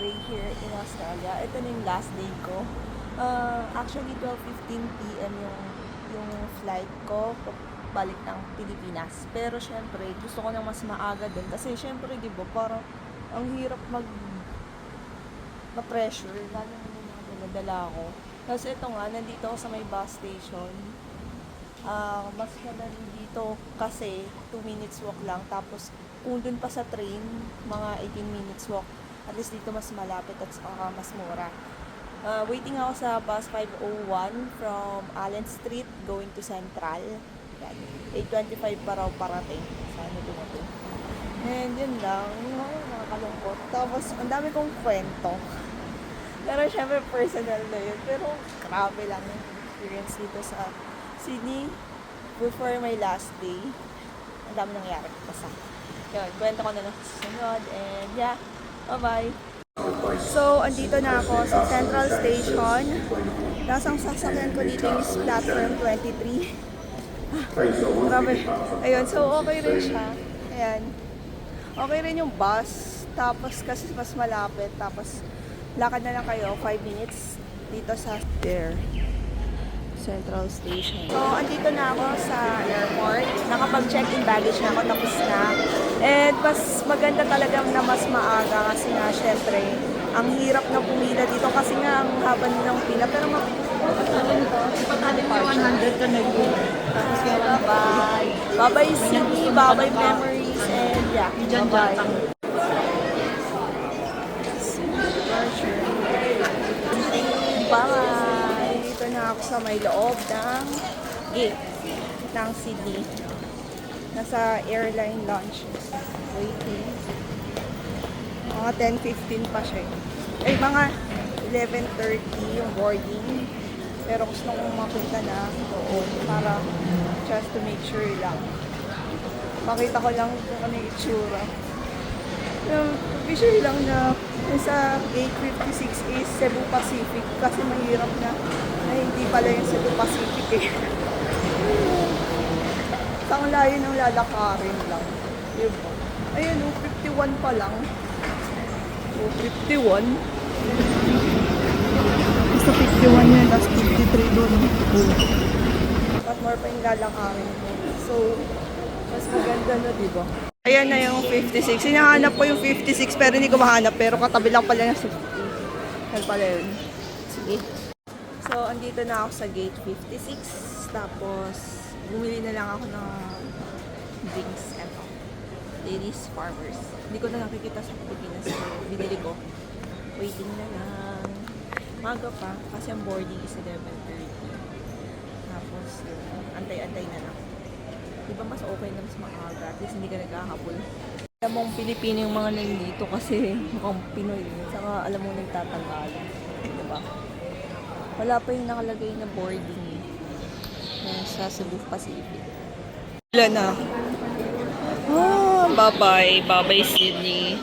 stay here in Australia. Ito na yung last day ko. Actually, 12:15 p.m. yung flight ko balik ng Pilipinas. Pero syempre, gusto ko nang mas maaga din. Kasi syempre, di ba, parang ang hirap ma-pressure. Lalo na yung mga daladala ko. Kasi ito nga, nandito ako sa may bus station. Mas madali dito kasi 2 minutes walk lang. Tapos, kung dun pa sa train, mga 18 minutes walk. At least dito mas malapit at mas mura. Waiting ako sa bus 501 from Allen Street going to Central. Yan. 8:25 pa raw parating. Sana dumating. And yun lang. Nakakalungkot. Tapos, ang dami kong kwento. Pero syempre personal na yun. Pero grabe lang yung experience dito sa Sydney before my last day. Ang dami nangyari kasi. Yun, kwento ko na lang sa susunod. And yeah, bye-bye! So, andito na ako sa Central Station. Nasang sasakyan ko dito is platform 23. Grabe. Ayun, so okay rin siya. Ayan. Okay rin yung bus. Tapos kasi mas malapit. Tapos lakad na lang kayo, 5 minutes dito sa Central Station. So, andito na ako sa airport. Nakapag-check-in baggage na ako, tapos na. And mas maganda talagang na mas maaga kasi nga, syempre, ang hirap na pumila dito kasi nga ang haba ng pila. Pero bye-bye. Bye-bye Sydney, bye-bye memories, and yeah, bye-bye. Bye! Dito na ako sa may loob ng gate ng Sydney. Nasa airline lounge. Waiting. Mga 10:15 pa siya. Eh, mga 11:30 yung boarding. Pero gusto kong makita na doon para just to make sure lang. Makita ko lang kung ano yung itsura. Be sure lang na sa gate 56 is Cebu Pacific kasi mahirap na hindi pala yung Cebu Pacific eh. Ang layo ng lalakarin lang. Diba? Ayun, 51 pa lang. 51. Basta 51 yun, tapos 53 doon. At more pa yung lalakarin mo. So, mas maganda na, diba? Ayan na yung 56. Hinahanap ko yung 56 pero hindi ko mahanap. Pero katabi lang pala yung 50. Yan pala yun. Sige. So, andito na ako sa gate 56. Tapos, bumili na lang ako ng drinks. Eto. Ladies Farmers. Hindi ko na nakikita sa Pilipinas. So, binili ko. Waiting na lang. Maga pa. Kasi ang boarding is 11:30. Tapos, antay-antay na lang. Diba mas okay na mas maaga, at least hindi ka naghahabol. Alam mong Pilipino yung mga nandito kasi mukhang Pinoy. Saka alam mo nagtatanggal. Diba? Wala pa yung nakalagay na boarding sa Cebu Pacific. Wala na. Bye-bye. Bye-bye Sydney.